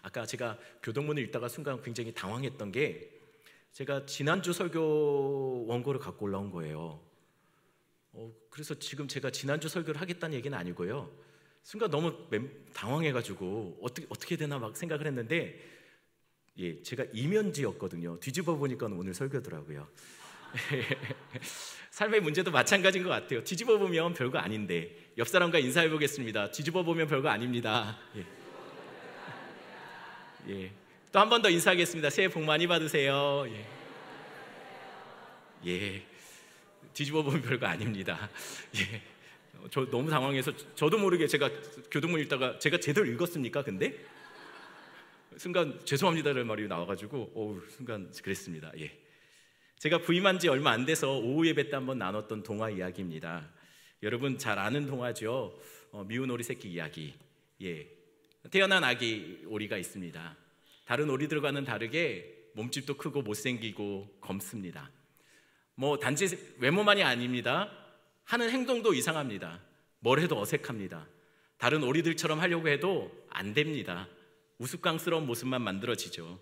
아까 제가 교동문을 읽다가 순간 굉장히 당황했던 게 제가 지난주 설교 원고를 갖고 올라온 거예요. 그래서 지금 제가 지난주 설교를 하겠다는 얘기는 아니고요. 순간 너무 당황해가지고 어떻게 되나 막 생각을 했는데 제가 이면지였거든요. 뒤집어 보니까 오늘 설교더라고요. 삶의 문제도 마찬가지인 것 같아요. 뒤집어 보면 별거 아닌데 옆 사람과 인사해 보겠습니다. 뒤집어 보면 별거 아닙니다. 또 한 번 더 인사하겠습니다. 새해 복 많이 받으세요. 뒤집어 보면 별거 아닙니다. 저 너무 당황해서 저도 모르게 제가 교동문 읽다가 제가 제대로 읽었습니까? 근데 순간 죄송합니다라는 말이 나와가지고 순간 그랬습니다. 제가 부임한 지 얼마 안 돼서 오후 예배 때 한번 나눴던 동화 이야기입니다. 여러분 잘 아는 동화죠. 미운 오리 새끼 이야기. 태어난 아기 오리가 있습니다. 다른 오리들과는 다르게 몸집도 크고 못생기고 검습니다. 단지 외모만이 아닙니다. 하는 행동도 이상합니다. 뭘 해도 어색합니다. 다른 오리들처럼 하려고 해도 안 됩니다. 우스꽝스러운 모습만 만들어지죠.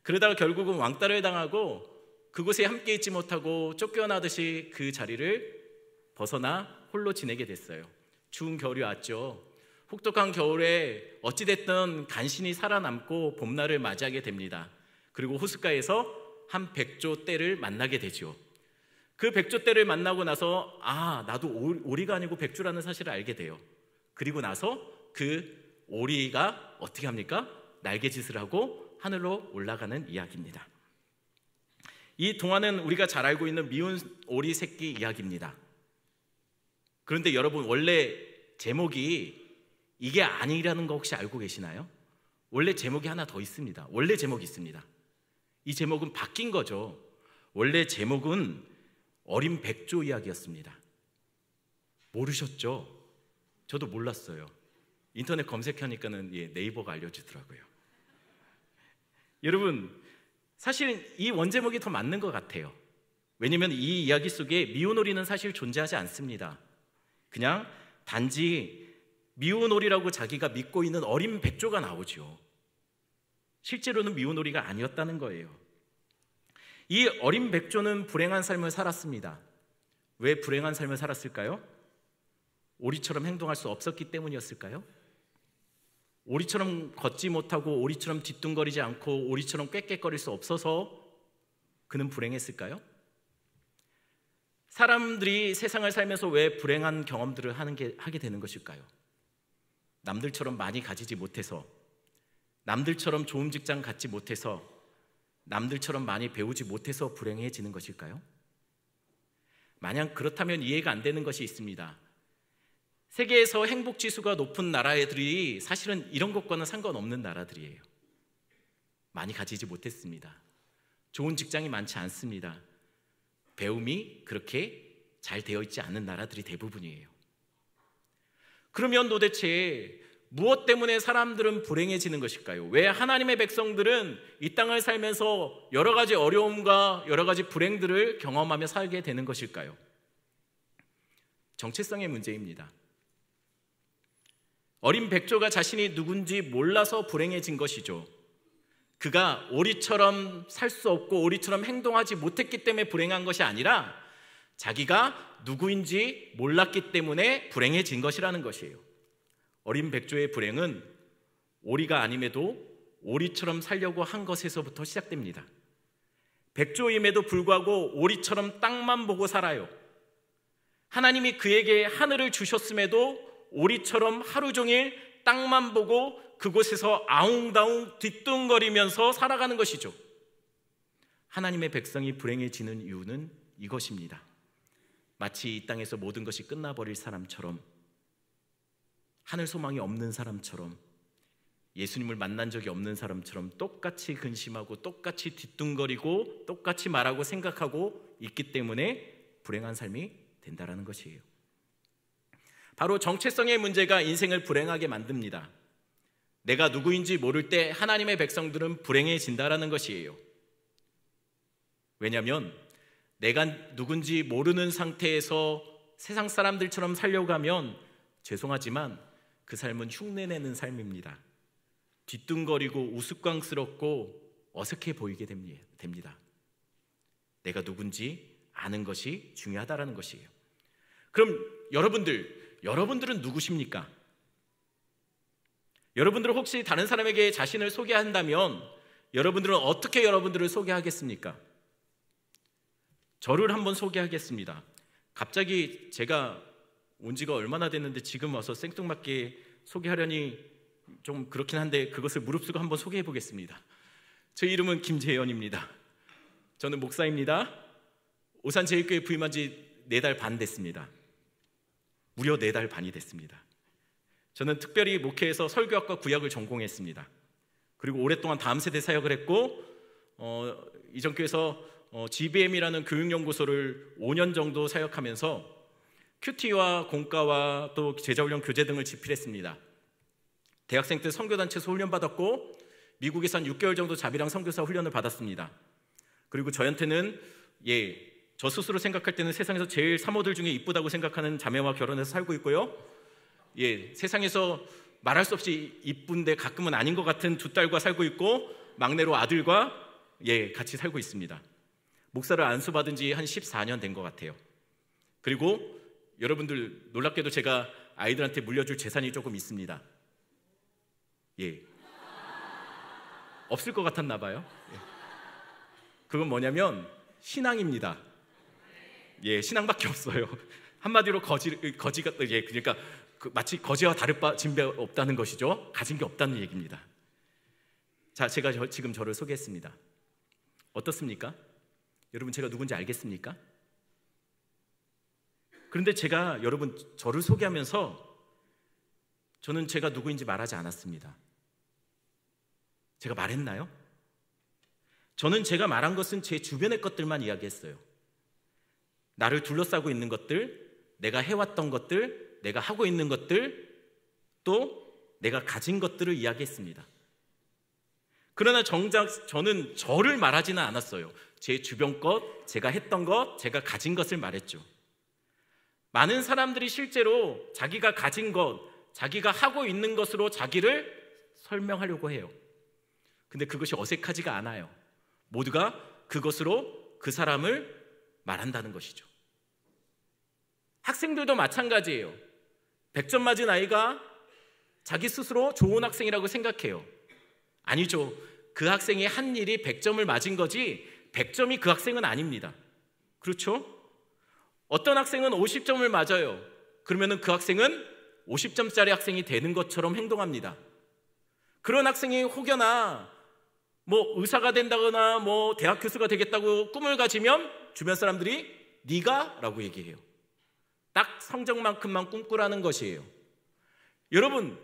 그러다가 결국은 왕따를 당하고 그곳에 함께 있지 못하고 쫓겨나듯이 그 자리를 벗어나 홀로 지내게 됐어요. 추운 겨울이 왔죠. 혹독한 겨울에 어찌됐든 간신히 살아남고 봄날을 맞이하게 됩니다. 그리고 호숫가에서 한 백조 떼를 만나게 되죠. 그 백조 떼를 만나고 나서 나도 오리가 아니고 백조라는 사실을 알게 돼요. 그리고 나서 그 오리가 어떻게 합니까? 날개짓을 하고 하늘로 올라가는 이야기입니다. 이 동화는 우리가 잘 알고 있는 미운 오리 새끼 이야기입니다. 그런데 여러분 원래 제목이 이게 아니라는 거 혹시 알고 계시나요? 원래 제목이 하나 더 있습니다. 원래 제목이 있습니다. 이 제목은 바뀐 거죠. 원래 제목은 어린 백조 이야기였습니다. 모르셨죠? 저도 몰랐어요. 인터넷 검색하니까는 네이버가 알려주더라고요. 여러분 사실 이 원제목이 더 맞는 것 같아요. 왜냐하면 이 이야기 속에 미운 오리는 사실 존재하지 않습니다. 그냥 단지 미운 오리라고 자기가 믿고 있는 어린 백조가 나오죠. 실제로는 미운 오리가 아니었다는 거예요. 이 어린 백조는 불행한 삶을 살았습니다. 왜 불행한 삶을 살았을까요? 오리처럼 행동할 수 없었기 때문이었을까요? 오리처럼 걷지 못하고 오리처럼 뒤뚱거리지 않고 오리처럼 꾀꾀거릴 수 없어서 그는 불행했을까요? 사람들이 세상을 살면서 왜 불행한 경험들을 하게 되는 것일까요? 남들처럼 많이 가지지 못해서, 남들처럼 좋은 직장 갖지 못해서, 남들처럼 많이 배우지 못해서 불행해지는 것일까요? 만약 그렇다면 이해가 안 되는 것이 있습니다. 세계에서 행복 지수가 높은 나라들이 사실은 이런 것과는 상관없는 나라들이에요. 많이 가지지 못했습니다. 좋은 직장이 많지 않습니다. 배움이 그렇게 잘 되어 있지 않은 나라들이 대부분이에요. 그러면 도대체 무엇 때문에 사람들은 불행해지는 것일까요? 왜 하나님의 백성들은 이 땅을 살면서 여러 가지 어려움과 여러 가지 불행들을 경험하며 살게 되는 것일까요? 정체성의 문제입니다. 어린 백조가 자신이 누군지 몰라서 불행해진 것이죠. 그가 오리처럼 살 수 없고 오리처럼 행동하지 못했기 때문에 불행한 것이 아니라 자기가 누구인지 몰랐기 때문에 불행해진 것이라는 것이에요. 어린 백조의 불행은 오리가 아님에도 오리처럼 살려고 한 것에서부터 시작됩니다. 백조임에도 불구하고 오리처럼 땅만 보고 살아요. 하나님이 그에게 하늘을 주셨음에도 오리처럼 하루 종일 땅만 보고 그곳에서 아웅다웅 뒤뚱거리면서 살아가는 것이죠. 하나님의 백성이 불행해지는 이유는 이것입니다. 마치 이 땅에서 모든 것이 끝나버릴 사람처럼, 하늘 소망이 없는 사람처럼, 예수님을 만난 적이 없는 사람처럼 똑같이 근심하고 똑같이 뒤뚱거리고 똑같이 말하고 생각하고 있기 때문에 불행한 삶이 된다는 것이에요. 바로 정체성의 문제가 인생을 불행하게 만듭니다. 내가 누구인지 모를 때 하나님의 백성들은 불행해진다는 것이에요. 왜냐하면 내가 누군지 모르는 상태에서 세상 사람들처럼 살려고 하면 죄송하지만 그 삶은 흉내내는 삶입니다. 뒤뚱거리고 우스꽝스럽고 어색해 보이게 됩니다. 내가 누군지 아는 것이 중요하다는 것이에요. 그럼 여러분들은 누구십니까? 여러분들은 혹시 다른 사람에게 자신을 소개한다면 여러분들은 어떻게 여러분들을 소개하겠습니까? 저를 한번 소개하겠습니다. 갑자기 제가 온 지가 얼마나 됐는데 지금 와서 생뚱맞게 소개하려니 좀 그렇긴 한데 그것을 무릅쓰고 한번 소개해 보겠습니다. 제 이름은 김재현입니다. 저는 목사입니다. 오산제일교회 부임한 지 4달 반 됐습니다. 무려 4달 반이 됐습니다. 저는 특별히 목회에서 설교학과 구약을 전공했습니다. 그리고 오랫동안 다음 세대 사역을 했고 이전 교회에서 GBM이라는 교육연구소를 5년 정도 사역하면서 큐티와 공과와 또 제자훈련 교재 등을 집필했습니다. 대학생 때 선교단체에서 훈련받았고 미국에서 한 6개월 정도 자비랑 선교사 훈련을 받았습니다. 그리고 저한테는 저 스스로 생각할 때는 세상에서 제일 사모들 중에 이쁘다고 생각하는 자매와 결혼해서 살고 있고요. 세상에서 말할 수 없이 이쁜데 가끔은 아닌 것 같은 2딸과 살고 있고 막내로 아들과 같이 살고 있습니다. 목사를 안수받은 지 한 14년 된 것 같아요. 그리고 여러분들 놀랍게도 제가 아이들한테 물려줄 재산이 조금 있습니다. 없을 것 같았나 봐요. 그건 뭐냐면 신앙입니다. 신앙밖에 없어요. 한마디로 거지가 그러니까 마치 거지와 다를 바 진배 없다는 것이죠. 가진 게 없다는 얘기입니다. 자, 제가 지금 저를 소개했습니다. 어떻습니까? 여러분 제가 누군지 알겠습니까? 그런데 제가 여러분 저를 소개하면서 저는 제가 누구인지 말하지 않았습니다. 제가 말했나요? 저는 제가 말한 것은 제 주변의 것들만 이야기했어요. 나를 둘러싸고 있는 것들, 내가 해왔던 것들, 내가 하고 있는 것들, 또 내가 가진 것들을 이야기했습니다. 그러나 정작 저는 저를 말하지는 않았어요. 제 주변 것, 제가 했던 것, 제가 가진 것을 말했죠. 많은 사람들이 실제로 자기가 가진 것, 자기가 하고 있는 것으로 자기를 설명하려고 해요. 근데 그것이 어색하지가 않아요. 모두가 그것으로 그 사람을 말한다는 것이죠. 학생들도 마찬가지예요. 100점 맞은 아이가 자기 스스로 좋은 학생이라고 생각해요. 아니죠. 그 학생이 한 일이 100점을 맞은 거지 100점이 그 학생은 아닙니다. 그렇죠? 어떤 학생은 50점을 맞아요. 그러면 그 학생은 50점짜리 학생이 되는 것처럼 행동합니다. 그런 학생이 혹여나 의사가 된다거나 대학 교수가 되겠다고 꿈을 가지면 주변 사람들이 네가? 라고 얘기해요. 딱 성적만큼만 꿈꾸라는 것이에요. 여러분,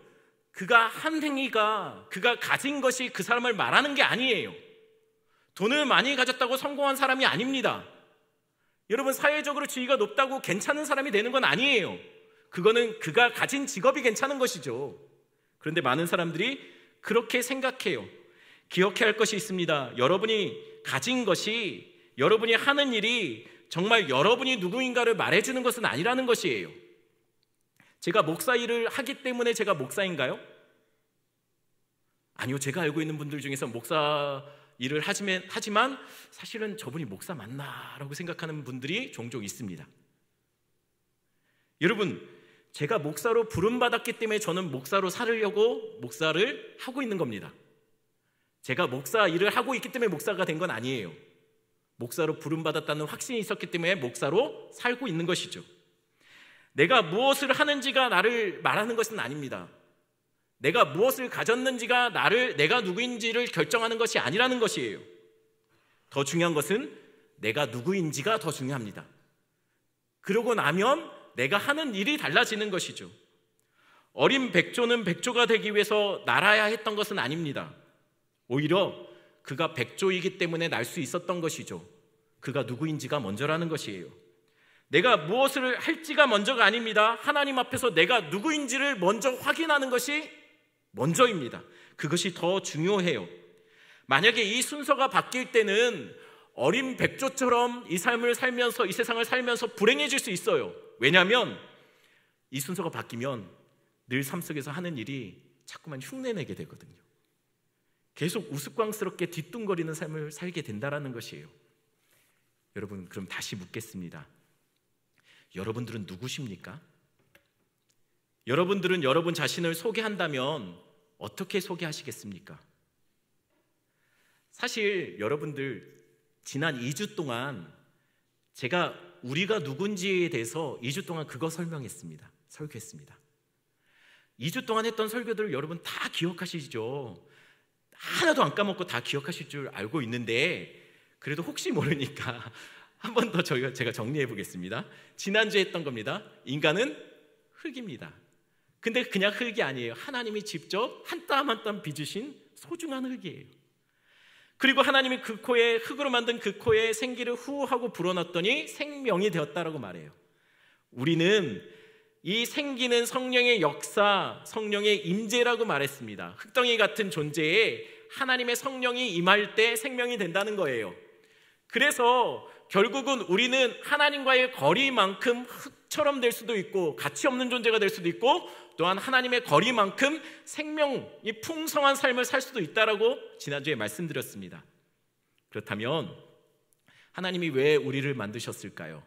그가 한 행위가 그가 가진 것이 그 사람을 말하는 게 아니에요. 돈을 많이 가졌다고 성공한 사람이 아닙니다. 여러분, 사회적으로 지위가 높다고 괜찮은 사람이 되는 건 아니에요. 그거는 그가 가진 직업이 괜찮은 것이죠. 그런데 많은 사람들이 그렇게 생각해요. 기억해야 할 것이 있습니다. 여러분이 가진 것이, 여러분이 하는 일이 정말 여러분이 누구인가를 말해주는 것은 아니라는 것이에요. 제가 목사 일을 하기 때문에 제가 목사인가요? 아니요. 제가 알고 있는 분들 중에서 목사 일을 하지만 사실은 저분이 목사 맞나? 라고 생각하는 분들이 종종 있습니다. 여러분, 제가 목사로 부름받았기 때문에 저는 목사로 살으려고 목사를 하고 있는 겁니다. 제가 목사 일을 하고 있기 때문에 목사가 된 건 아니에요. 목사로 부름받았다는 확신이 있었기 때문에 목사로 살고 있는 것이죠. 내가 무엇을 하는지가 나를 말하는 것은 아닙니다. 내가 무엇을 가졌는지가 내가 누구인지를 결정하는 것이 아니라는 것이에요. 더 중요한 것은 내가 누구인지가 더 중요합니다. 그러고 나면 내가 하는 일이 달라지는 것이죠. 어린 백조는 백조가 되기 위해서 날아야 했던 것은 아닙니다. 오히려 그가 백조이기 때문에 날 수 있었던 것이죠. 그가 누구인지가 먼저라는 것이에요. 내가 무엇을 할지가 먼저가 아닙니다. 하나님 앞에서 내가 누구인지를 먼저 확인하는 것이 먼저입니다. 그것이 더 중요해요. 만약에 이 순서가 바뀔 때는 어린 백조처럼 이 삶을 살면서, 이 세상을 살면서 불행해질 수 있어요. 왜냐하면 이 순서가 바뀌면 늘 삶 속에서 하는 일이 자꾸만 흉내내게 되거든요. 계속 우스꽝스럽게 뒤뚱거리는 삶을 살게 된다는 것이에요. 여러분, 그럼 다시 묻겠습니다. 여러분들은 누구십니까? 여러분들은 여러분 자신을 소개한다면 어떻게 소개하시겠습니까? 사실 여러분들 지난 2주 동안 제가 우리가 누군지에 대해서 2주 동안 그거 설명했습니다. 설교했습니다. 2주 동안 했던 설교들을 여러분 다 기억하시죠? 하나도 안 까먹고 다 기억하실 줄 알고 있는데, 그래도 혹시 모르니까 한 번 더 제가 정리해 보겠습니다. 지난주에 했던 겁니다. 인간은 흙입니다. 근데 그냥 흙이 아니에요. 하나님이 직접 한 땀 한 땀 빚으신 소중한 흙이에요. 그리고 하나님이 그 코에, 흙으로 만든 그 코에 생기를 후 하고 불어넣었더니 생명이 되었다라고 말해요. 우리는 이 생기는 성령의 역사, 성령의 임재라고 말했습니다. 흙덩이 같은 존재에 하나님의 성령이 임할 때 생명이 된다는 거예요. 그래서 결국은 우리는 하나님과의 거리만큼 흙처럼 될 수도 있고 가치 없는 존재가 될 수도 있고, 또한 하나님의 거리만큼 생명이 풍성한 삶을 살 수도 있다라고 지난주에 말씀드렸습니다. 그렇다면 하나님이 왜 우리를 만드셨을까요?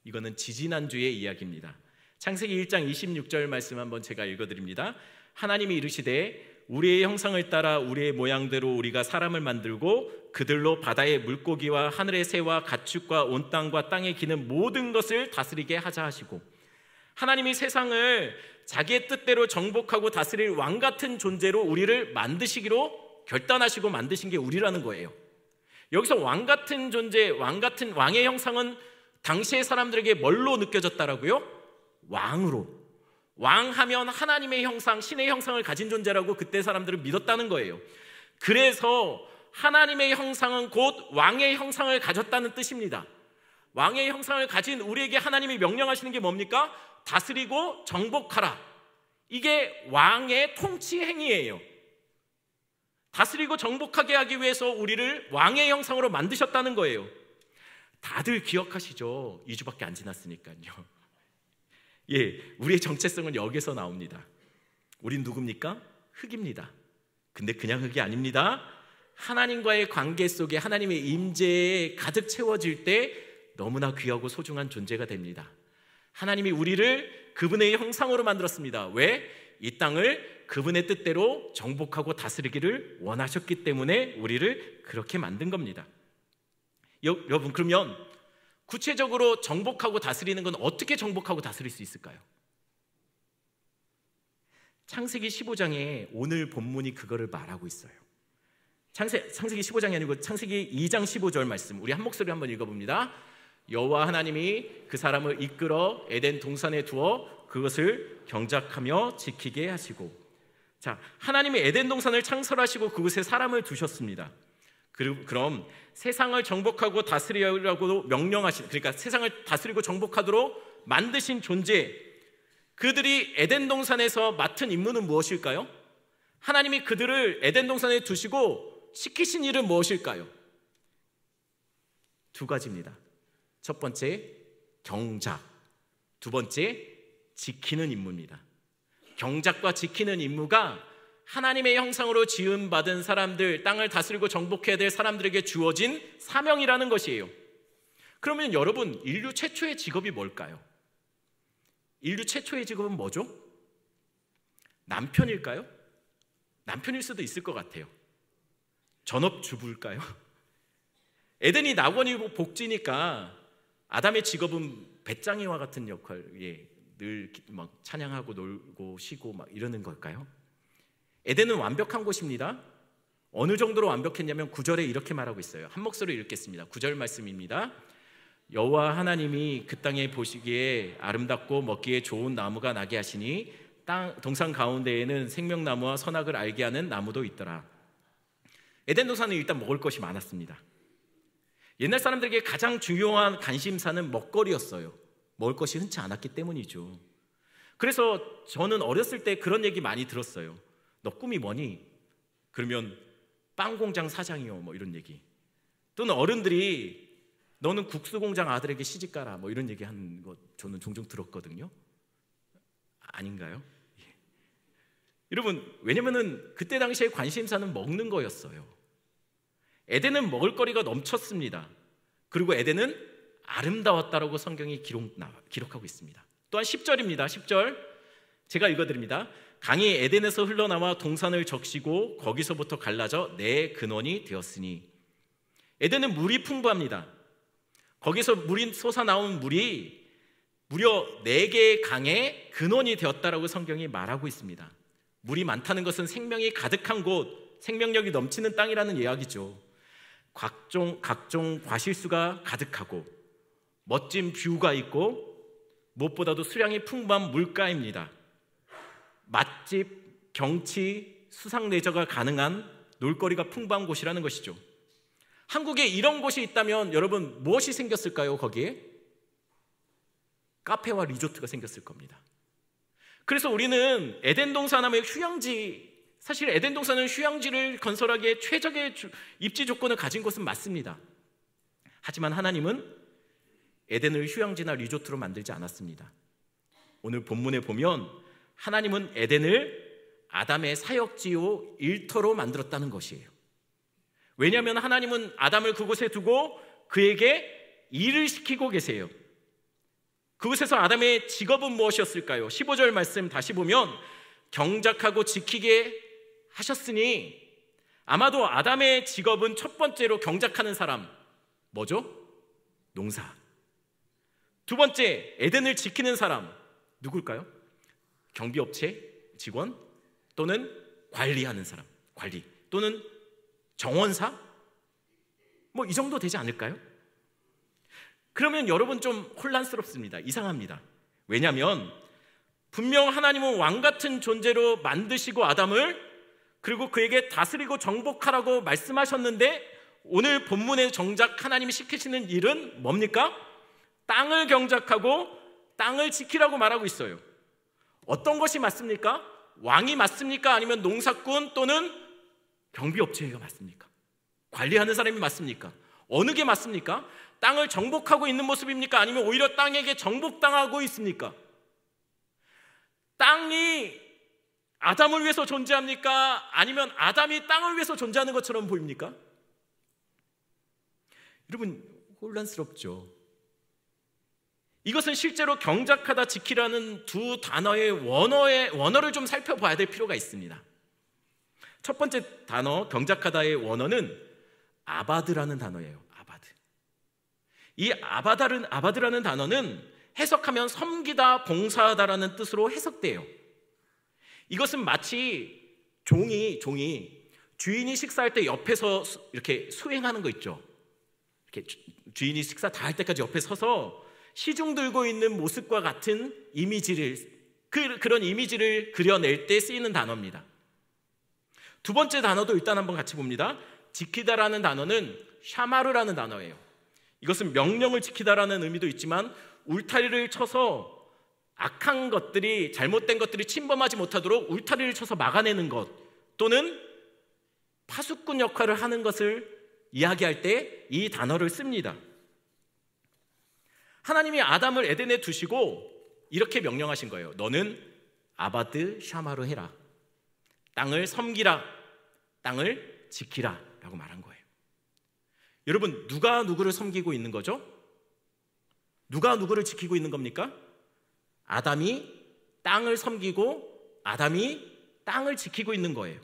이거는 지지난주의 이야기입니다. 창세기 1장 26절 말씀 한번 제가 읽어드립니다. 하나님이 이르시되 우리의 형상을 따라 우리의 모양대로 우리가 사람을 만들고 그들로 바다의 물고기와 하늘의 새와 가축과 온 땅과 땅에 기는 모든 것을 다스리게 하자 하시고, 하나님이 세상을 자기의 뜻대로 정복하고 다스릴 왕 같은 존재로 우리를 만드시기로 결단하시고 만드신 게 우리라는 거예요. 여기서 왕 같은 존재, 왕의 형상은 당시의 사람들에게 뭘로 느껴졌다라고요? 왕으로. 왕하면 하나님의 형상, 신의 형상을 가진 존재라고 그때 사람들은 믿었다는 거예요. 그래서 하나님의 형상은 곧 왕의 형상을 가졌다는 뜻입니다. 왕의 형상을 가진 우리에게 하나님이 명령하시는 게 뭡니까? 다스리고 정복하라. 이게 왕의 통치 행위예요. 다스리고 정복하게 하기 위해서 우리를 왕의 형상으로 만드셨다는 거예요. 다들 기억하시죠? 2주밖에 안 지났으니까요. 예, 우리의 정체성은 여기서 나옵니다. 우린 누굽니까? 흙입니다. 근데 그냥 흙이 아닙니다. 하나님과의 관계 속에 하나님의 임재에 가득 채워질 때 너무나 귀하고 소중한 존재가 됩니다. 하나님이 우리를 그분의 형상으로 만들었습니다. 왜? 이 땅을 그분의 뜻대로 정복하고 다스리기를 원하셨기 때문에 우리를 그렇게 만든 겁니다. 여러분, 그러면 구체적으로 정복하고 다스리는 건 어떻게 정복하고 다스릴 수 있을까요? 창세기 15장에 오늘 본문이 그거를 말하고 있어요. 창세기 15장이 아니고 창세기 2장 15절 말씀, 우리 한 목소리 한번 읽어봅니다. 여호와 하나님이 그 사람을 이끌어 에덴 동산에 두어 그것을 경작하며 지키게 하시고, 자, 하나님이 에덴 동산을 창설하시고 그곳에 사람을 두셨습니다. 그럼 세상을 정복하고 다스리라고 명령하신, 그러니까 세상을 다스리고 정복하도록 만드신 존재, 그들이 에덴 동산에서 맡은 임무는 무엇일까요? 하나님이 그들을 에덴 동산에 두시고 시키신 일은 무엇일까요? 두 가지입니다. 첫 번째, 경작. 두 번째, 지키는 임무입니다. 경작과 지키는 임무가 하나님의 형상으로 지음받은 사람들, 땅을 다스리고 정복해야 될 사람들에게 주어진 사명이라는 것이에요. 그러면 여러분, 인류 최초의 직업이 뭘까요? 인류 최초의 직업은 뭐죠? 남편일까요? 남편일 수도 있을 것 같아요. 전업주부일까요? 에덴이 낙원이고 복지니까 아담의 직업은 배짱이와 같은 역할에 늘 막 찬양하고 놀고 쉬고 막 이러는 걸까요? 에덴은 완벽한 곳입니다. 어느 정도로 완벽했냐면 9절에 이렇게 말하고 있어요. 한 목소리 읽겠습니다. 9절 말씀입니다. 여호와 하나님이 그 땅에 보시기에 아름답고 먹기에 좋은 나무가 나게 하시니 동산 가운데에는 생명나무와 선악을 알게 하는 나무도 있더라. 에덴 동산은 일단 먹을 것이 많았습니다. 옛날 사람들에게 가장 중요한 관심사는 먹거리였어요. 먹을 것이 흔치 않았기 때문이죠. 그래서 저는 어렸을 때 그런 얘기 많이 들었어요. 너 꿈이 뭐니? 그러면 빵 공장 사장이요, 뭐 이런 얘기. 또는 어른들이 너는 국수 공장 아들에게 시집 가라, 뭐 이런 얘기 하는 거 저는 종종 들었거든요. 아닌가요? 여러분, 왜냐면은 그때 당시에 관심사는 먹는 거였어요. 에덴은 먹을거리가 넘쳤습니다. 그리고 에덴은 아름다웠다라고 성경이 기록하고 있습니다. 또한 10절입니다. 10절 제가 읽어드립니다. 강이 에덴에서 흘러나와 동산을 적시고 거기서부터 갈라져 내 근원이 되었으니. 에덴은 물이 풍부합니다. 거기서 물이 솟아나온 물이 무려 4개의 강의 근원이 되었다라고 성경이 말하고 있습니다. 물이 많다는 것은 생명이 가득한 곳, 생명력이 넘치는 땅이라는 이야기죠. 각종 과실수가 가득하고 멋진 뷰가 있고 무엇보다도 수량이 풍부한 물가입니다. 맛집, 경치, 수상 레저가 가능한 놀거리가 풍부한 곳이라는 것이죠. 한국에 이런 곳이 있다면 여러분 무엇이 생겼을까요? 거기에 카페와 리조트가 생겼을 겁니다. 그래서 우리는 에덴 동산하면 휴양지, 사실 에덴 동산은 휴양지를 건설하기에 최적의 입지 조건을 가진 곳은 맞습니다. 하지만 하나님은 에덴을 휴양지나 리조트로 만들지 않았습니다. 오늘 본문에 보면 하나님은 에덴을 아담의 사역지요 일터로 만들었다는 것이에요. 왜냐하면 하나님은 아담을 그곳에 두고 그에게 일을 시키고 계세요. 그곳에서 아담의 직업은 무엇이었을까요? 15절 말씀 다시 보면 경작하고 지키게 하셨으니, 아마도 아담의 직업은 첫 번째로 경작하는 사람, 뭐죠? 농사. 두 번째, 에덴을 지키는 사람, 누굴까요? 경비업체 직원 또는 관리하는 사람, 관리 또는 정원사? 뭐 이 정도 되지 않을까요? 그러면 여러분 좀 혼란스럽습니다. 이상합니다. 왜냐하면 분명 하나님은 왕같은 존재로 만드시고 아담을, 그리고 그에게 다스리고 정복하라고 말씀하셨는데 오늘 본문에 정작 하나님이 시키시는 일은 뭡니까? 땅을 경작하고 땅을 지키라고 말하고 있어요. 어떤 것이 맞습니까? 왕이 맞습니까? 아니면 농사꾼 또는 경비업체가 맞습니까? 관리하는 사람이 맞습니까? 어느 게 맞습니까? 땅을 정복하고 있는 모습입니까? 아니면 오히려 땅에게 정복당하고 있습니까? 땅이 아담을 위해서 존재합니까? 아니면 아담이 땅을 위해서 존재하는 것처럼 보입니까? 여러분 혼란스럽죠. 이것은 실제로 경작하다, 지키라는 두 단어의 원어를 좀 살펴봐야 될 필요가 있습니다. 첫 번째 단어 경작하다의 원어는 아바드라는 단어예요. 아바드. 이 아바드라는 단어는 해석하면 섬기다, 봉사하다라는 뜻으로 해석돼요. 이것은 마치 종이 주인이 식사할 때 옆에서 이렇게 수행하는 거 있죠. 이렇게 주인이 식사 다 할 때까지 옆에 서서 시중 들고 있는 모습과 같은 이미지를, 그런 이미지를 그려낼 때 쓰이는 단어입니다. 두 번째 단어도 일단 한번 같이 봅니다. 지키다라는 단어는 샤마르라는 단어예요. 이것은 명령을 지키다라는 의미도 있지만 울타리를 쳐서 악한 것들이, 잘못된 것들이 침범하지 못하도록 울타리를 쳐서 막아내는 것, 또는 파수꾼 역할을 하는 것을 이야기할 때 이 단어를 씁니다. 하나님이 아담을 에덴에 두시고 이렇게 명령하신 거예요. 너는 아바드 샤마르 해라. 땅을 섬기라, 땅을 지키라 라고 말한 거예요. 여러분, 누가 누구를 섬기고 있는 거죠? 누가 누구를 지키고 있는 겁니까? 아담이 땅을 섬기고 아담이 땅을 지키고 있는 거예요.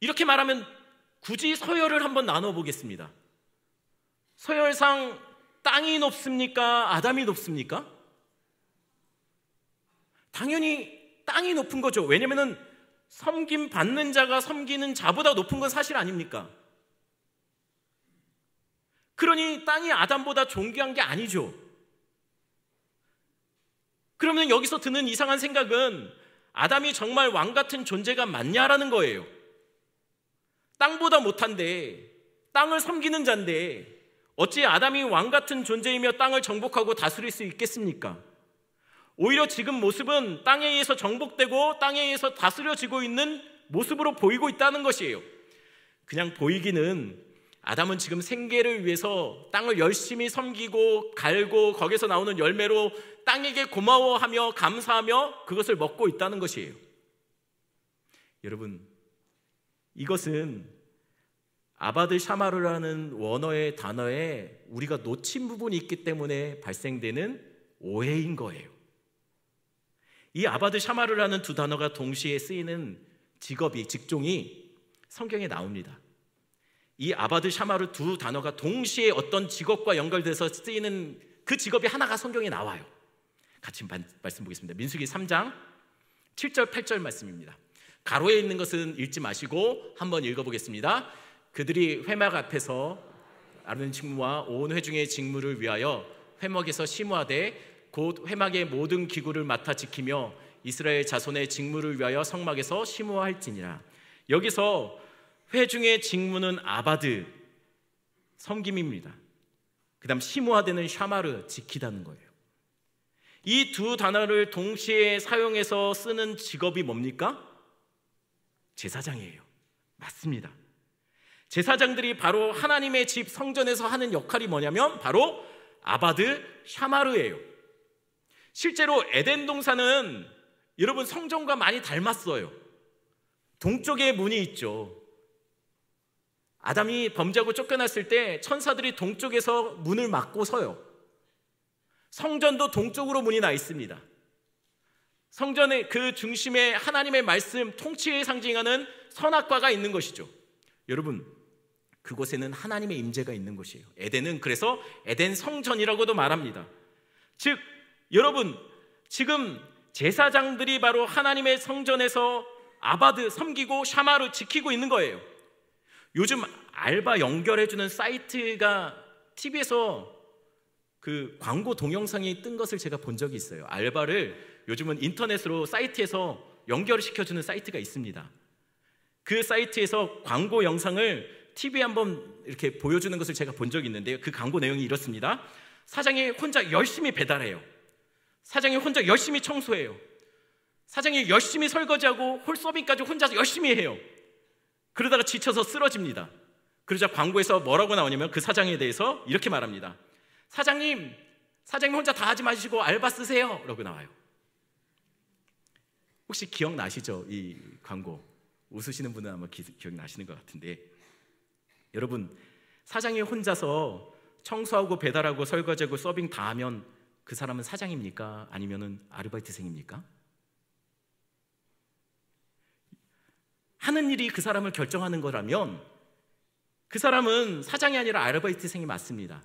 이렇게 말하면 굳이 서열을 한번 나눠보겠습니다. 서열상 땅이 높습니까? 아담이 높습니까? 당연히 땅이 높은 거죠. 왜냐하면 섬김 받는 자가 섬기는 자보다 높은 건 사실 아닙니까? 그러니 땅이 아담보다 존귀한 게 아니죠. 그러면 여기서 드는 이상한 생각은 아담이 정말 왕 같은 존재가 맞냐라는 거예요. 땅보다 못한데, 땅을 섬기는 자인데 어찌 아담이 왕 같은 존재이며 땅을 정복하고 다스릴 수 있겠습니까? 오히려 지금 모습은 땅에 의해서 정복되고 땅에 의해서 다스려지고 있는 모습으로 보이고 있다는 것이에요. 그냥 보이기는 아담은 지금 생계를 위해서 땅을 열심히 섬기고 갈고 거기서 나오는 열매로 땅에게 고마워하며 감사하며 그것을 먹고 있다는 것이에요. 여러분, 이것은 아바드 샤마르라는 원어의 단어에 우리가 놓친 부분이 있기 때문에 발생되는 오해인 거예요. 이 아바드 샤마르라는 두 단어가 동시에 쓰이는 직종이 성경에 나옵니다. 이 아바드 샤마르 두 단어가 동시에 어떤 직업과 연결돼서 쓰이는 그 직업이 하나가 성경에 나와요. 같이 말씀 보겠습니다. 민수기 3장 7절 8절 말씀입니다. 가로에 있는 것은 읽지 마시고 한번 읽어보겠습니다. 그들이 회막 앞에서 아론 직무와 온 회중의 직무를 위하여 회막에서 심우하되 곧 회막의 모든 기구를 맡아 지키며 이스라엘 자손의 직무를 위하여 성막에서 심우할지니라. 여기서 회중의 직무는 아바드, 섬김입니다. 그 다음 심우하되는 샤마르, 지키다는 거예요. 이 두 단어를 동시에 사용해서 쓰는 직업이 뭡니까? 제사장이에요. 맞습니다. 제사장들이 바로 하나님의 집 성전에서 하는 역할이 뭐냐면 바로 아바드 샤마르예요. 실제로 에덴 동산은 여러분 성전과 많이 닮았어요. 동쪽에 문이 있죠. 아담이 범죄하고 쫓겨났을 때 천사들이 동쪽에서 문을 막고 서요. 성전도 동쪽으로 문이 나 있습니다. 성전의 그 중심에 하나님의 말씀, 통치를 상징하는 선악과가 있는 것이죠. 여러분, 그곳에는 하나님의 임재가 있는 것이에요. 에덴은 그래서 에덴 성전이라고도 말합니다. 즉, 여러분, 지금 제사장들이 바로 하나님의 성전에서 아바드 섬기고 샤마르 지키고 있는 거예요. 요즘 알바 연결해주는 사이트가 TV에서 그 광고 동영상이 뜬 것을 제가 본 적이 있어요. 알바를 요즘은 인터넷으로 사이트에서 연결을 시켜주는 사이트가 있습니다. 그 사이트에서 광고 영상을 TV에 한번 이렇게 보여주는 것을 제가 본 적이 있는데요. 그 광고 내용이 이렇습니다. 사장이 혼자 열심히 배달해요. 사장이 혼자 열심히 청소해요. 사장이 열심히 설거지하고 홀서빙까지 혼자 열심히 해요. 그러다가 지쳐서 쓰러집니다. 그러자 광고에서 뭐라고 나오냐면 그 사장에 대해서 이렇게 말합니다. 사장님 혼자 다 하지 마시고 알바 쓰세요 라고 나와요. 혹시 기억나시죠? 이 광고. 웃으시는 분은 아마 기억나시는 것 같은데, 여러분, 사장이 혼자서 청소하고 배달하고 설거지하고 서빙 다 하면 그 사람은 사장입니까? 아니면 아르바이트생입니까? 하는 일이 그 사람을 결정하는 거라면 그 사람은 사장이 아니라 아르바이트생이 맞습니다.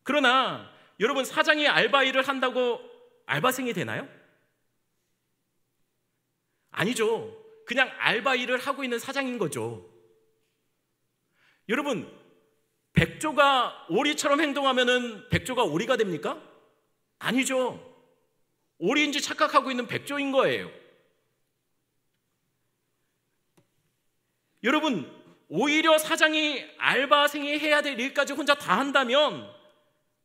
그러나 여러분, 사장이 알바 일을 한다고 알바생이 되나요? 아니죠. 그냥 알바 일을 하고 있는 사장인 거죠. 여러분, 백조가 오리처럼 행동하면은 백조가 오리가 됩니까? 아니죠. 오리인지 착각하고 있는 백조인 거예요. 여러분, 오히려 사장이 알바생이 해야 될 일까지 혼자 다 한다면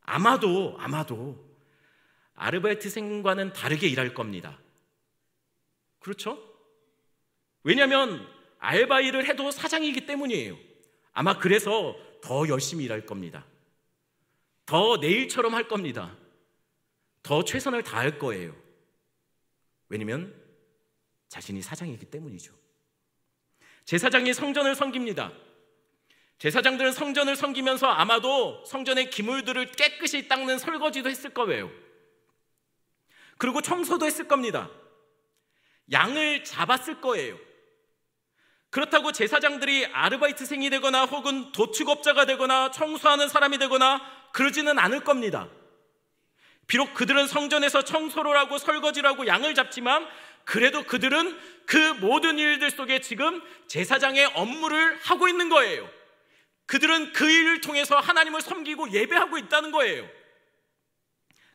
아마도 아르바이트생과는 다르게 일할 겁니다. 그렇죠? 왜냐하면 알바 일을 해도 사장이기 때문이에요. 아마 그래서 더 열심히 일할 겁니다. 더 내일처럼 할 겁니다. 더 최선을 다할 거예요. 왜냐하면 자신이 사장이기 때문이죠. 제사장이 성전을 섬깁니다. 제사장들은 성전을 섬기면서 아마도 성전의 기물들을 깨끗이 닦는 설거지도 했을 거예요. 그리고 청소도 했을 겁니다. 양을 잡았을 거예요. 그렇다고 제사장들이 아르바이트생이 되거나 혹은 도축업자가 되거나 청소하는 사람이 되거나 그러지는 않을 겁니다. 비록 그들은 성전에서 청소를 하고 설거지를 하고 양을 잡지만 그래도 그들은 그 모든 일들 속에 지금 제사장의 업무를 하고 있는 거예요. 그들은 그 일을 통해서 하나님을 섬기고 예배하고 있다는 거예요.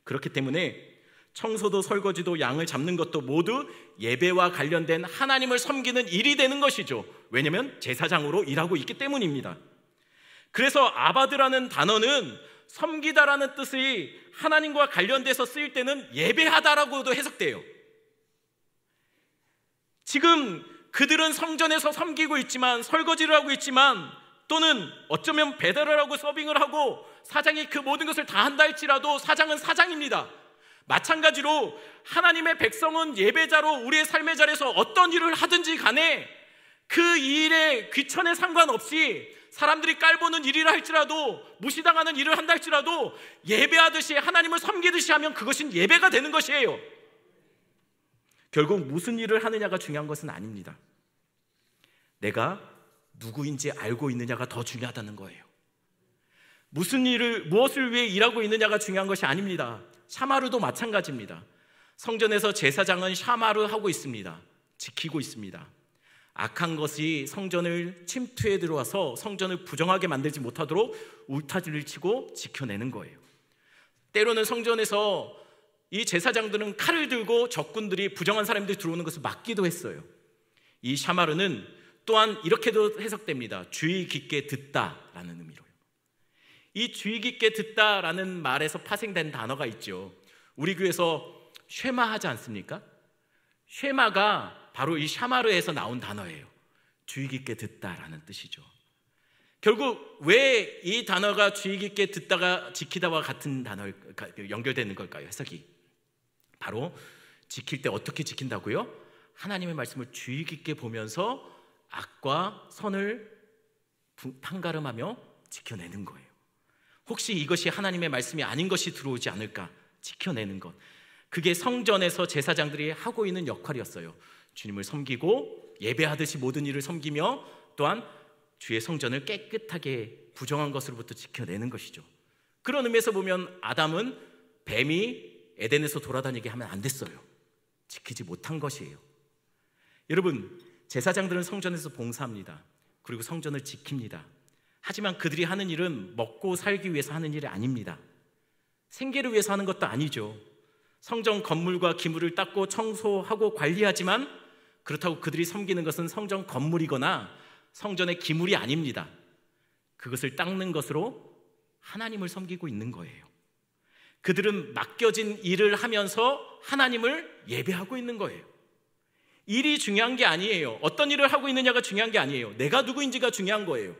그렇기 때문에 청소도 설거지도 양을 잡는 것도 모두 예배와 관련된 하나님을 섬기는 일이 되는 것이죠. 왜냐하면 제사장으로 일하고 있기 때문입니다. 그래서 아바드라는 단어는 섬기다라는 뜻이 하나님과 관련돼서 쓰일 때는 예배하다라고도 해석돼요. 지금 그들은 성전에서 섬기고 있지만 설거지를 하고 있지만 또는 어쩌면 배달을 하고 서빙을 하고 사장이 그 모든 것을 다 한다 할지라도 사장은 사장입니다. 마찬가지로 하나님의 백성은 예배자로 우리의 삶의 자리에서 어떤 일을 하든지 간에 그 일에 귀천에 상관없이 사람들이 깔보는 일이라 할지라도 무시당하는 일을 한다 할지라도 예배하듯이 하나님을 섬기듯이 하면 그것은 예배가 되는 것이에요. 결국 무슨 일을 하느냐가 중요한 것은 아닙니다. 내가 누구인지 알고 있느냐가 더 중요하다는 거예요. 무엇을 위해 일하고 있느냐가 중요한 것이 아닙니다. 샤마르도 마찬가지입니다. 성전에서 제사장은 샤마르 하고 있습니다. 지키고 있습니다. 악한 것이 성전을 침투해 들어와서 성전을 부정하게 만들지 못하도록 울타리를 치고 지켜내는 거예요. 때로는 성전에서 이 제사장들은 칼을 들고 적군들이 부정한 사람들이 들어오는 것을 막기도 했어요. 이 샤마르는 또한 이렇게도 해석됩니다. 주의 깊게 듣다라는 의미로요. 이 주의 깊게 듣다라는 말에서 파생된 단어가 있죠. 우리 교회에서 쉐마하지 않습니까? 쉐마가 바로 이 샤마르에서 나온 단어예요. 주의 깊게 듣다라는 뜻이죠. 결국 왜 이 단어가 주의 깊게 듣다가 지키다와 같은 단어 연결되는 걸까요? 해석이 바로 지킬 때 어떻게 지킨다고요? 하나님의 말씀을 주의 깊게 보면서 악과 선을 판가름하며 지켜내는 거예요. 혹시 이것이 하나님의 말씀이 아닌 것이 들어오지 않을까 지켜내는 것, 그게 성전에서 제사장들이 하고 있는 역할이었어요. 주님을 섬기고 예배하듯이 모든 일을 섬기며 또한 주의 성전을 깨끗하게 부정한 것으로부터 지켜내는 것이죠. 그런 의미에서 보면 아담은 뱀이 에덴에서 돌아다니게 하면 안 됐어요. 지키지 못한 것이에요. 여러분, 제사장들은 성전에서 봉사합니다. 그리고 성전을 지킵니다. 하지만 그들이 하는 일은 먹고 살기 위해서 하는 일이 아닙니다. 생계를 위해서 하는 것도 아니죠. 성전 건물과 기물을 닦고 청소하고 관리하지만 그렇다고 그들이 섬기는 것은 성전 건물이거나 성전의 기물이 아닙니다. 그것을 닦는 것으로 하나님을 섬기고 있는 거예요. 그들은 맡겨진 일을 하면서 하나님을 예배하고 있는 거예요. 일이 중요한 게 아니에요. 어떤 일을 하고 있느냐가 중요한 게 아니에요. 내가 누구인지가 중요한 거예요.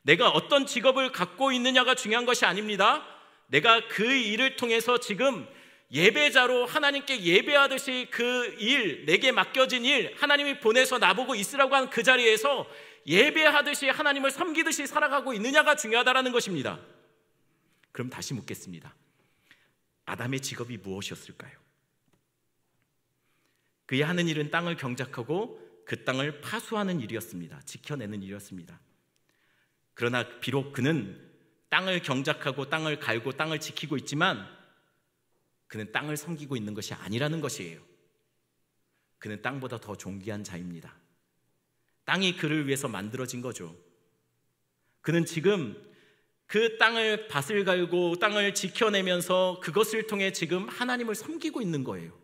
내가 어떤 직업을 갖고 있느냐가 중요한 것이 아닙니다. 내가 그 일을 통해서 지금 예배자로 하나님께 예배하듯이 그 일, 내게 맡겨진 일, 하나님이 보내서 나보고 있으라고 한 그 자리에서 예배하듯이 하나님을 섬기듯이 살아가고 있느냐가 중요하다는 것입니다. 그럼 다시 묻겠습니다. 아담의 직업이 무엇이었을까요? 그의 하는 일은 땅을 경작하고 그 땅을 파수하는 일이었습니다. 지켜내는 일이었습니다. 그러나 비록 그는 땅을 경작하고 땅을 갈고 땅을 지키고 있지만 그는 땅을 섬기고 있는 것이 아니라는 것이에요. 그는 땅보다 더 존귀한 자입니다. 땅이 그를 위해서 만들어진 거죠. 그는 지금 그 땅을 밭을 갈고 땅을 지켜내면서 그것을 통해 지금 하나님을 섬기고 있는 거예요.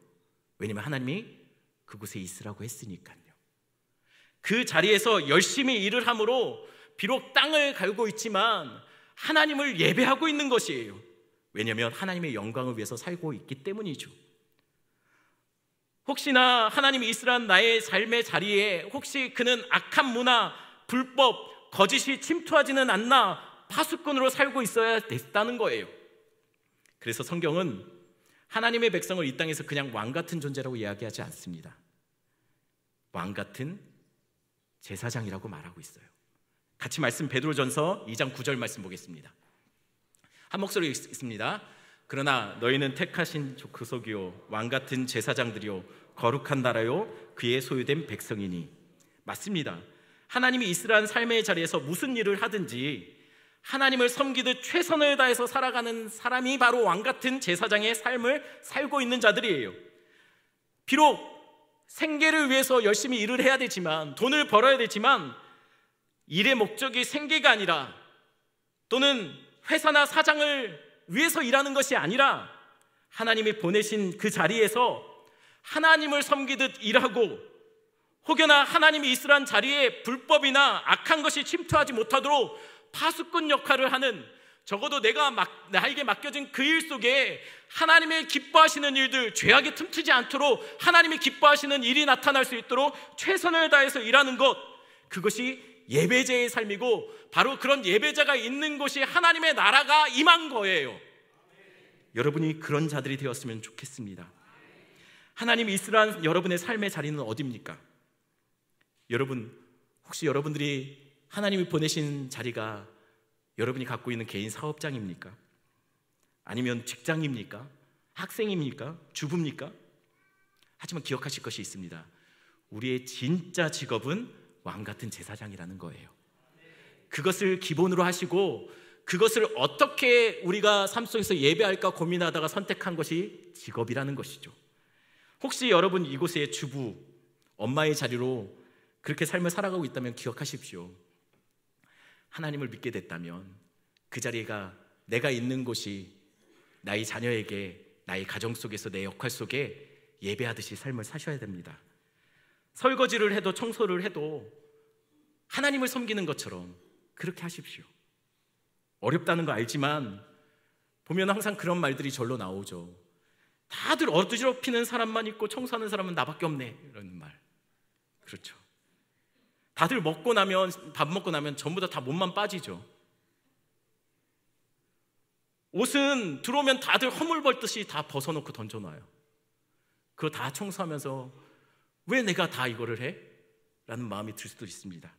왜냐하면 하나님이 그곳에 있으라고 했으니까요. 그 자리에서 열심히 일을 함으로 비록 땅을 갈고 있지만 하나님을 예배하고 있는 것이에요. 왜냐하면 하나님의 영광을 위해서 살고 있기 때문이죠. 혹시나 하나님이 있으란 나의 삶의 자리에 혹시 그는 악한 문화, 불법, 거짓이 침투하지는 않나 파수꾼으로 살고 있어야 됐다는 거예요. 그래서 성경은 하나님의 백성을 이 땅에서 그냥 왕 같은 존재라고 이야기하지 않습니다. 왕 같은 제사장이라고 말하고 있어요. 같이 말씀 베드로전서 2장 9절 말씀 보겠습니다. 한 목소리 읽습니다. 그러나 너희는 택하신 족속이요 왕 같은 제사장들이요 거룩한 나라요 그의 소유된 백성이니. 맞습니다. 하나님이 있으란 삶의 자리에서 무슨 일을 하든지 하나님을 섬기듯 최선을 다해서 살아가는 사람이 바로 왕 같은 제사장의 삶을 살고 있는 자들이에요. 비록 생계를 위해서 열심히 일을 해야 되지만, 돈을 벌어야 되지만 일의 목적이 생계가 아니라 또는 회사나 사장을 위해서 일하는 것이 아니라 하나님이 보내신 그 자리에서 하나님을 섬기듯 일하고, 혹여나 하나님이 있으란 자리에 불법이나 악한 것이 침투하지 못하도록 파수꾼 역할을 하는, 적어도 나에게 맡겨진 그 일 속에 하나님의 기뻐하시는 일들, 죄악이 틈트지 않도록 하나님이 기뻐하시는 일이 나타날 수 있도록 최선을 다해서 일하는 것, 그것이 예배자의 삶이고 바로 그런 예배자가 있는 곳이 하나님의 나라가 임한 거예요. 여러분이 그런 자들이 되었으면 좋겠습니다. 하나님이 있으란 여러분의 삶의 자리는 어디입니까? 여러분, 혹시 여러분들이 하나님이 보내신 자리가 여러분이 갖고 있는 개인 사업장입니까? 아니면 직장입니까? 학생입니까? 주부입니까? 하지만 기억하실 것이 있습니다. 우리의 진짜 직업은 왕같은 제사장이라는 거예요. 그것을 기본으로 하시고 그것을 어떻게 우리가 삶 속에서 예배할까 고민하다가 선택한 것이 직업이라는 것이죠. 혹시 여러분 이곳에 주부, 엄마의 자리로 그렇게 삶을 살아가고 있다면 기억하십시오. 하나님을 믿게 됐다면 그 자리가 내가 있는 곳이 나의 자녀에게 나의 가정 속에서 내 역할 속에 예배하듯이 삶을 사셔야 됩니다. 설거지를 해도 청소를 해도 하나님을 섬기는 것처럼 그렇게 하십시오. 어렵다는 거 알지만 보면 항상 그런 말들이 절로 나오죠. 다들 어지럽히는 사람만 있고 청소하는 사람은 나밖에 없네, 이런 말. 그렇죠. 다들 먹고 나면, 밥 먹고 나면 전부 다 몸만 빠지죠. 옷은 들어오면 다들 허물 벌듯이 다 벗어놓고 던져놔요. 그거 다 청소하면서 왜 내가 다 이거를 해? 라는 마음이 들 수도 있습니다.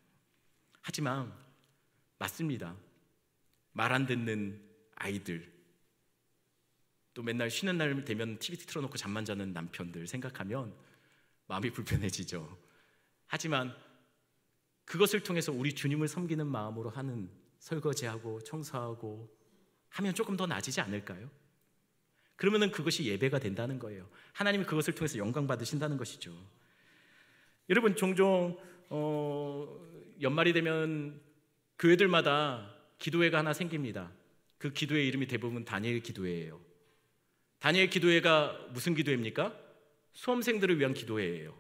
하지만 맞습니다. 말 안 듣는 아이들, 또 맨날 쉬는 날 되면 TV 틀어놓고 잠만 자는 남편들 생각하면 마음이 불편해지죠. 하지만 그것을 통해서 우리 주님을 섬기는 마음으로 하는 설거지하고 청소하고 하면 조금 더 나아지지 않을까요? 그러면 그것이 예배가 된다는 거예요. 하나님이 그것을 통해서 영광 받으신다는 것이죠. 여러분, 종종 연말이 되면 교회들마다 기도회가 하나 생깁니다. 그 기도회 이름이 대부분 다니엘 기도회예요. 다니엘 기도회가 무슨 기도회입니까? 수험생들을 위한 기도회예요.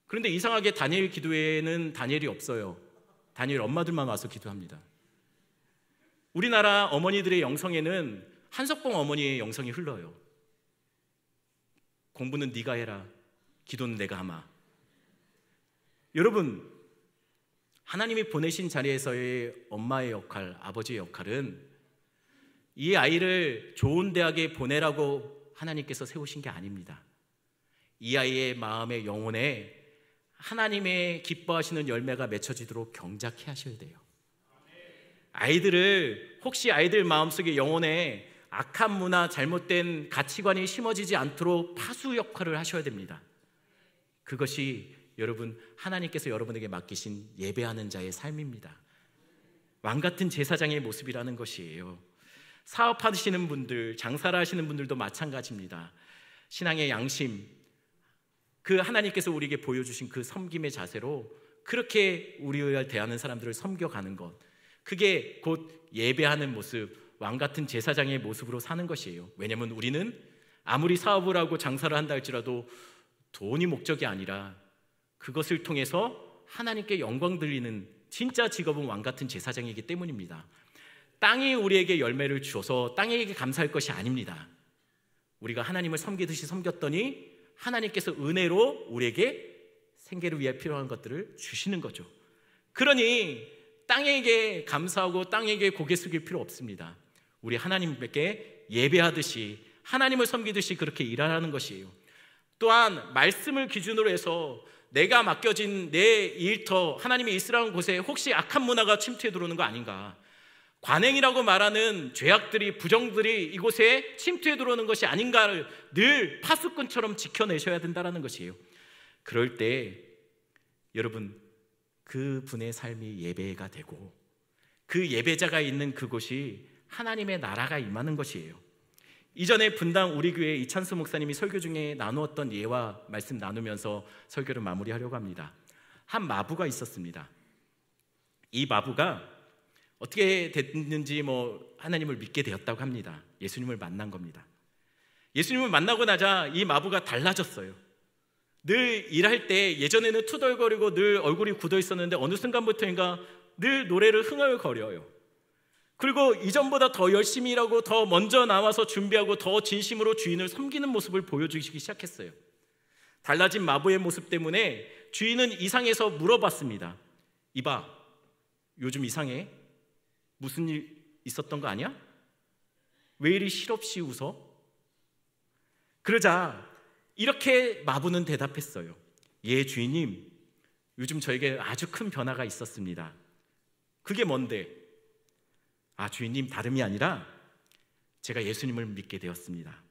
그런데 이상하게 다니엘 기도회에는 다니엘이 없어요. 다니엘 엄마들만 와서 기도합니다. 우리나라 어머니들의 영성에는 한석봉 어머니의 영성이 흘러요. 공부는 네가 해라, 기도는 내가 하마. 여러분, 하나님이 보내신 자리에서의 엄마의 역할, 아버지의 역할은 이 아이를 좋은 대학에 보내라고 하나님께서 세우신 게 아닙니다. 이 아이의 마음의 영혼에 하나님의 기뻐하시는 열매가 맺혀지도록 경작해 하셔야 돼요. 아이들을, 혹시 아이들 마음속에 영혼에 악한 문화, 잘못된 가치관이 심어지지 않도록 파수 역할을 하셔야 됩니다. 그것이 여러분, 하나님께서 여러분에게 맡기신 예배하는 자의 삶입니다. 왕같은 제사장의 모습이라는 것이에요. 사업하시는 분들, 장사를 하시는 분들도 마찬가지입니다. 신앙의 양심, 그 하나님께서 우리에게 보여주신 그 섬김의 자세로 그렇게 우리를 대하는 사람들을 섬겨가는 것, 그게 곧 예배하는 모습, 왕같은 제사장의 모습으로 사는 것이에요. 왜냐하면 우리는 아무리 사업을 하고 장사를 한다 할지라도 돈이 목적이 아니라 그것을 통해서 하나님께 영광 돌리는 진짜 직업은 왕같은 제사장이기 때문입니다. 땅이 우리에게 열매를 주어서 땅에게 감사할 것이 아닙니다. 우리가 하나님을 섬기듯이 섬겼더니 하나님께서 은혜로 우리에게 생계를 위해 필요한 것들을 주시는 거죠. 그러니 땅에게 감사하고 땅에게 고개 숙일 필요 없습니다. 우리 하나님께 예배하듯이 하나님을 섬기듯이 그렇게 일하라는 것이에요. 또한 말씀을 기준으로 해서 내가 맡겨진 내 일터, 하나님이 있으라는 곳에 혹시 악한 문화가 침투해 들어오는 거 아닌가, 관행이라고 말하는 죄악들이, 부정들이 이곳에 침투해 들어오는 것이 아닌가를 늘 파수꾼처럼 지켜내셔야 된다는 것이에요. 그럴 때 여러분, 그 분의 삶이 예배가 되고 그 예배자가 있는 그곳이 하나님의 나라가 임하는 것이에요. 이전에 분당 우리 교회 이찬수 목사님이 설교 중에 나누었던 예와 말씀 나누면서 설교를 마무리하려고 합니다. 한 마부가 있었습니다. 이 마부가 어떻게 됐는지 하나님을 믿게 되었다고 합니다. 예수님을 만난 겁니다. 예수님을 만나고 나자 이 마부가 달라졌어요. 늘 일할 때 예전에는 투덜거리고 늘 얼굴이 굳어 있었는데 어느 순간부터인가 늘 노래를 흥얼거려요. 그리고 이전보다 더 열심히 일하고 더 먼저 나와서 준비하고 더 진심으로 주인을 섬기는 모습을 보여주기 시작했어요. 달라진 마부의 모습 때문에 주인은 이상해서 물어봤습니다. 이봐, 요즘 이상해? 무슨 일 있었던 거 아니야? 왜 이리 실없이 웃어? 그러자 이렇게 마부는 대답했어요. 예, 주인님, 요즘 저에게 아주 큰 변화가 있었습니다. 그게 뭔데? 아, 주인님, 다름이 아니라 제가 예수님을 믿게 되었습니다.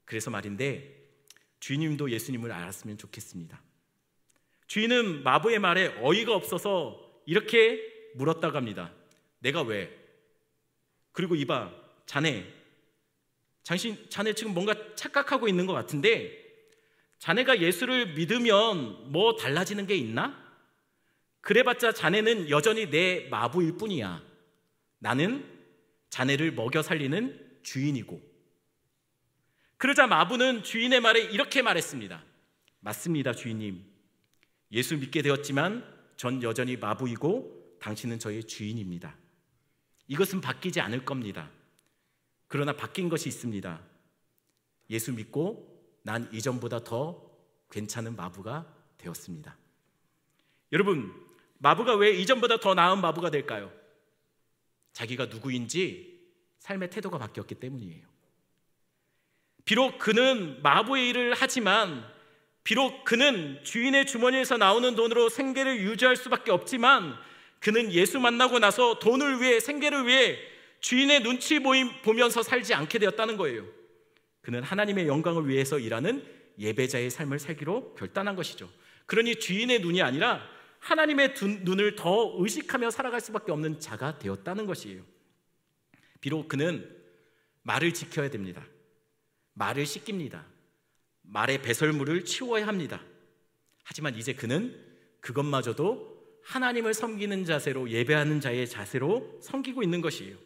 그래서 말인데 주인님도 예수님을 알았으면 좋겠습니다. 주인은 마부의 말에 어이가 없어서 이렇게 물었다고 합니다. 내가 왜? 그리고 이봐, 자네 지금 뭔가 착각하고 있는 것 같은데 자네가 예수를 믿으면 뭐 달라지는 게 있나? 그래봤자 자네는 여전히 내 마부일 뿐이야. 나는 자네를 먹여 살리는 주인이고. 그러자 마부는 주인의 말에 이렇게 말했습니다. 맞습니다, 주인님. 예수 믿게 되었지만 전 여전히 마부이고 당신은 저의 주인입니다. 이것은 바뀌지 않을 겁니다. 그러나 바뀐 것이 있습니다. 예수 믿고 난 이전보다 더 괜찮은 마부가 되었습니다. 여러분, 마부가 왜 이전보다 더 나은 마부가 될까요? 자기가 누구인지 삶의 태도가 바뀌었기 때문이에요. 비록 그는 마부의 일을 하지만, 비록 그는 주인의 주머니에서 나오는 돈으로 생계를 유지할 수밖에 없지만, 그는 예수 만나고 나서 돈을 위해, 생계를 위해 주인의 눈치 보면서 살지 않게 되었다는 거예요. 그는 하나님의 영광을 위해서 일하는 예배자의 삶을 살기로 결단한 것이죠. 그러니 주인의 눈이 아니라 하나님의 눈을 더 의식하며 살아갈 수밖에 없는 자가 되었다는 것이에요. 비록 그는 말을 지켜야 됩니다. 말을 씻깁니다. 말의 배설물을 치워야 합니다. 하지만 이제 그는 그것마저도 하나님을 섬기는 자세로, 예배하는 자의 자세로 섬기고 있는 것이에요.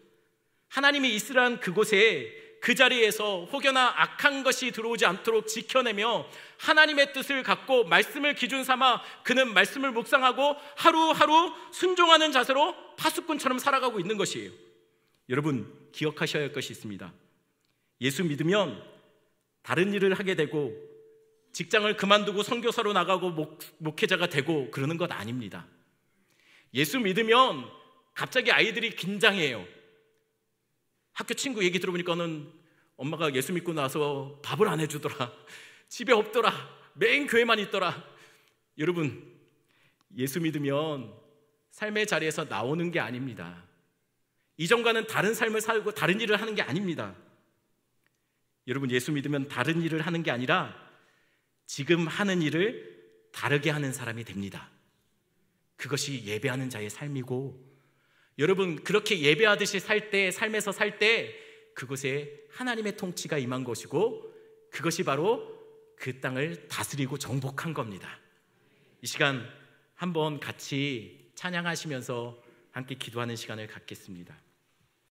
하나님이 있으란 그곳에, 그 자리에서 혹여나 악한 것이 들어오지 않도록 지켜내며 하나님의 뜻을 갖고 말씀을 기준 삼아 그는 말씀을 묵상하고 하루하루 순종하는 자세로 파수꾼처럼 살아가고 있는 것이에요. 여러분, 기억하셔야 할 것이 있습니다. 예수 믿으면 다른 일을 하게 되고 직장을 그만두고 선교사로 나가고 목회자가 되고 그러는 것 아닙니다. 예수 믿으면 갑자기 아이들이 긴장해요. 학교 친구 얘기 들어보니까는 엄마가 예수 믿고 나서 밥을 안 해주더라, 집에 없더라, 매일 교회만 있더라. 여러분, 예수 믿으면 삶의 자리에서 나오는 게 아닙니다. 이전과는 다른 삶을 살고 다른 일을 하는 게 아닙니다. 여러분, 예수 믿으면 다른 일을 하는 게 아니라 지금 하는 일을 다르게 하는 사람이 됩니다. 그것이 예배하는 자의 삶이고, 여러분, 그렇게 예배하듯이 살 때, 삶에서 살 때 그곳에 하나님의 통치가 임한 것이고, 그것이 바로 그 땅을 다스리고 정복한 겁니다. 이 시간 한번 같이 찬양하시면서 함께 기도하는 시간을 갖겠습니다.